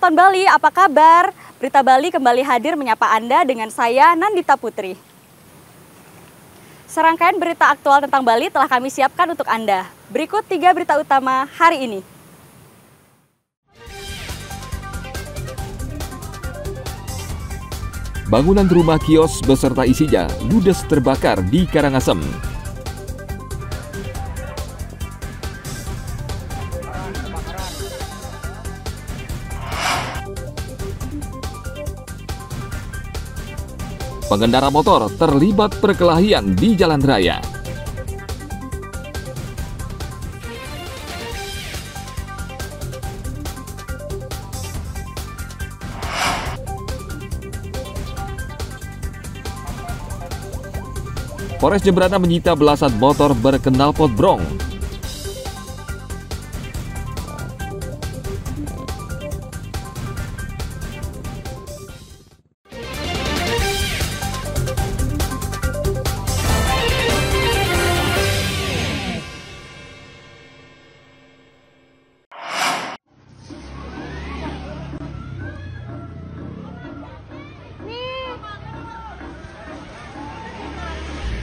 penonton Bali, apa kabar? Berita Bali kembali hadir menyapa Anda dengan saya, Nandita Putri. Serangkaian berita aktual tentang Bali telah kami siapkan untuk Anda. Berikut 3 berita utama hari ini. Bangunan rumah kios beserta isinya ludes terbakar di Karangasem. Pengendara motor terlibat perkelahian di jalan raya. Polres Jemberana menyita belasan motor berknalpot brong.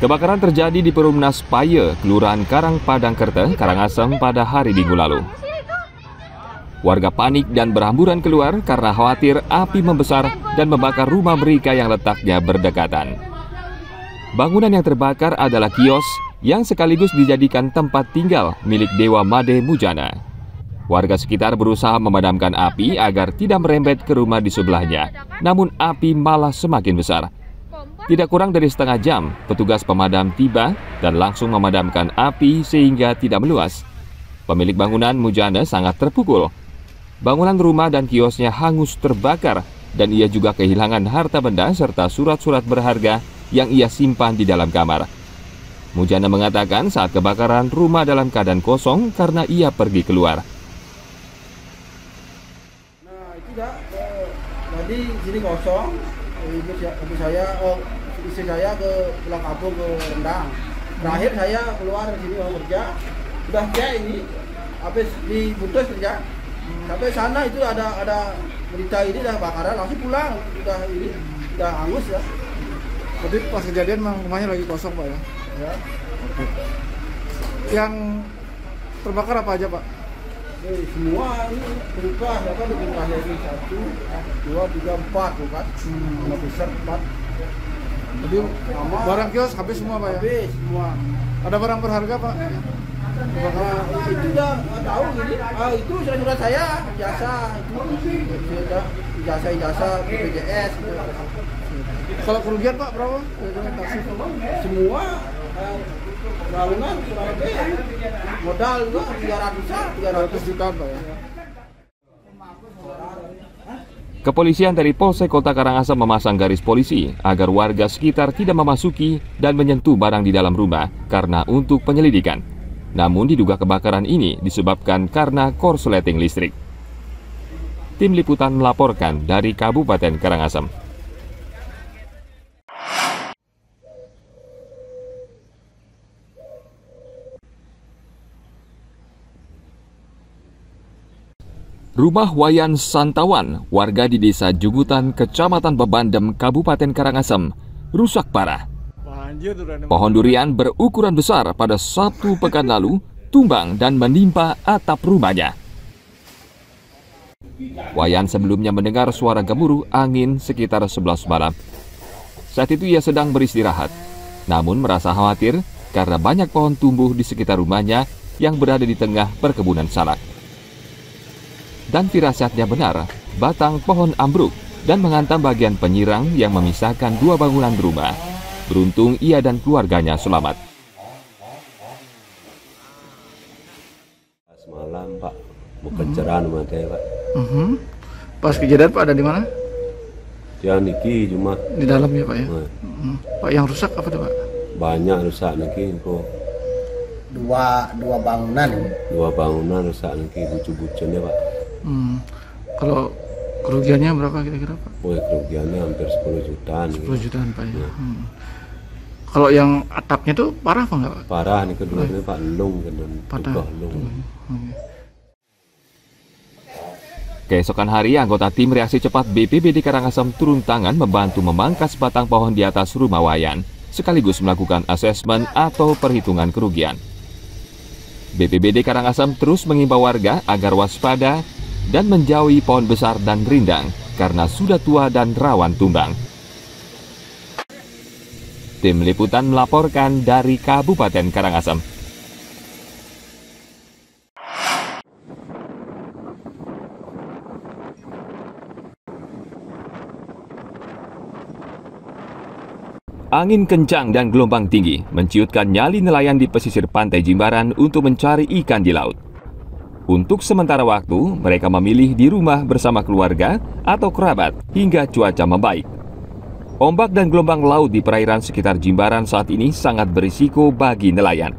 Kebakaran terjadi di Perumnas Paye, Kelurahan Karang Padangkerte, Karangasem pada hari Minggu lalu. Warga panik dan berhamburan keluar karena khawatir api membesar dan membakar rumah mereka yang letaknya berdekatan. Bangunan yang terbakar adalah kios yang sekaligus dijadikan tempat tinggal milik Dewa Made Mujana. Warga sekitar berusaha memadamkan api agar tidak merembet ke rumah di sebelahnya, namun api malah semakin besar. Tidak kurang dari setengah jam, petugas pemadam tiba dan langsung memadamkan api sehingga tidak meluas. Pemilik bangunan Mujana sangat terpukul. Bangunan rumah dan kiosnya hangus terbakar dan ia juga kehilangan harta benda serta surat-surat berharga yang ia simpan di dalam kamar. Mujana mengatakan saat kebakaran rumah dalam keadaan kosong karena ia pergi keluar. Nah itu dah, tadi sini kosong. Istri saya ke pulang kampung ke Rendang. Terakhir saya keluar dari sini mau kerja. Sudah kayak ini, habis diputus kerja. Sampai sana itu ada berita ini dah bakaran, langsung pulang. Udah hangus ya. Jadi pas kejadian memang rumahnya lagi kosong Pak ya? Ya. Oke. Yang terbakar apa aja Pak? Semua ini berupa apa jumlahnya ini 1, 2, 3, 4 bukan? Nama besar 4. Jadi barang kios habis semua Pak ya? Habis semua. Ada barang berharga Pak? Itu udah nggak tahu gini. Itu surat-surat saya, ijazah itu, ijazah BPJS. Gitu. Kalau kerugian Pak berapa? Semua bangunan kurang lebih modal juga 300 juta Pak ya. Kepolisian dari Polsek Kota Karangasem memasang garis polisi agar warga sekitar tidak memasuki dan menyentuh barang di dalam rumah karena untuk penyelidikan. Namun diduga kebakaran ini disebabkan karena korsleting listrik. Tim Liputan melaporkan dari Kabupaten Karangasem. Rumah Wayan Santawan, warga di Desa Jugutan, Kecamatan Bebandem, Kabupaten Karangasem, rusak parah. Pohon durian berukuran besar pada Sabtu pekan lalu tumbang dan menimpa atap rumahnya. Wayan sebelumnya mendengar suara gemuruh angin sekitar 11 malam. Saat itu ia sedang beristirahat, namun merasa khawatir karena banyak pohon tumbuh di sekitar rumahnya yang berada di tengah perkebunan salak. Dan firasatnya benar, batang pohon ambruk dan menghantam bagian penyirang yang memisahkan 2 bangunan rumah. Beruntung ia dan keluarganya selamat. Semalam Pak, mau pencerahan sama dia Pak. Pas kejadian Pak ada di mana? Dia niki cuma Di dalam ya Pak ya? Pak yang rusak apa tuh Pak? banyak rusak niki kok. Dua bangunan. 2 bangunan rusak niki bucu-bucunya Pak. Kalau kerugiannya berapa kira-kira Pak? Oh, kerugiannya hampir 10 jutaan. 10 jutaan Pak ya. Kalau yang atapnya tuh parah apa enggak Pak? Parah nih keduanya Pak, lung kan Patah. lung. Keesokan hari, anggota tim reaksi cepat BPBD Karangasem turun tangan membantu memangkas batang pohon di atas rumah Wayan, sekaligus melakukan asesmen atau perhitungan kerugian. BPBD Karangasem terus mengimbau warga agar waspada dan menjauhi pohon besar dan rindang karena sudah tua dan rawan tumbang. Tim liputan melaporkan dari Kabupaten Karangasem. Angin kencang dan gelombang tinggi menciutkan nyali nelayan di pesisir pantai Jimbaran untuk mencari ikan di laut. Untuk sementara waktu, mereka memilih di rumah bersama keluarga atau kerabat hingga cuaca membaik. Ombak dan gelombang laut di perairan sekitar Jimbaran saat ini sangat berisiko bagi nelayan.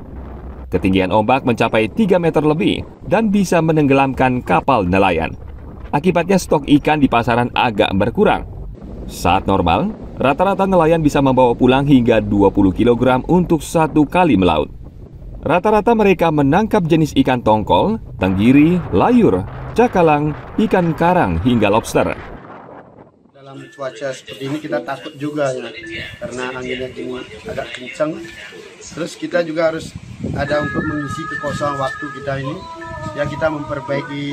Ketinggian ombak mencapai 3 meter lebih dan bisa menenggelamkan kapal nelayan. Akibatnya stok ikan di pasaran agak berkurang. Saat normal, rata-rata nelayan bisa membawa pulang hingga 20 kg untuk satu kali melaut. Rata-rata mereka menangkap jenis ikan tongkol, tenggiri, layur, cakalang, ikan karang hingga lobster. Dalam cuaca seperti ini kita takut juga ya, karena anginnya agak kencang. Terus kita juga harus ada untuk mengisi kekosongan waktu kita ini, ya kita memperbaiki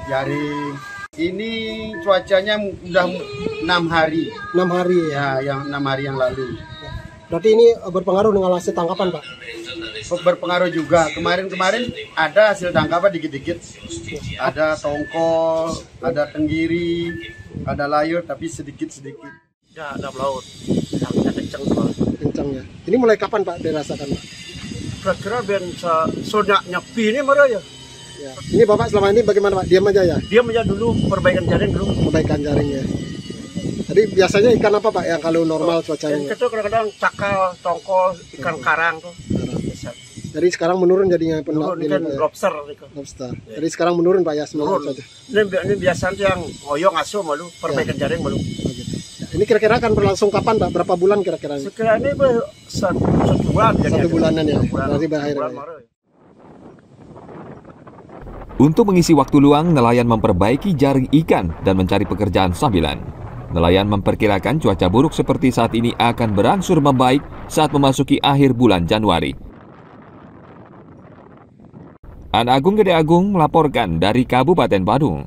jaring. Ini cuacanya udah 6 hari. 6 hari ya, yang 6 hari yang lalu. Berarti ini berpengaruh dengan hasil tangkapan, Pak? Berpengaruh juga. Kemarin ada hasil tangkapan dikit-dikit. Ada tongkol, ada tenggiri, ada layur, tapi sedikit-sedikit. Ya, ada laut. Anginnya kencang soalnya. Kencang ya. Ini mulai kapan, Pak, dirasakan, Pak? Kira-kira biar sonya nyepi ini marah ya. Ya. Ini Bapak selama ini bagaimana, Pak? Diam aja ya? Diam aja dulu, perbaikan jaring dulu. Perbaikan jaringnya. Tadi biasanya ikan apa, Pak, yang kalau normal cuacanya? Yang itu kadang-kadang cakal, tongkol, ikan karang tuh. Jadi sekarang menurun jadinya Menurun ikan lobster. Lobster. Jadi sekarang menurun, Pak, ya semua cuaca. Ini biasanya yang ngoyong asuh malu, perbaikan jaring malu. Oh, gitu. Ini kira-kira akan berlangsung kapan, Pak? Berapa bulan kira-kira? Sekira ini satu bulan. Satu bulanan ya. Berarti berakhir. Untuk mengisi waktu luang, nelayan memperbaiki jaring ikan dan mencari pekerjaan sambilan. Nelayan memperkirakan cuaca buruk seperti saat ini akan berangsur membaik saat memasuki akhir bulan Januari. An Agung Gede Agung melaporkan dari Kabupaten Badung.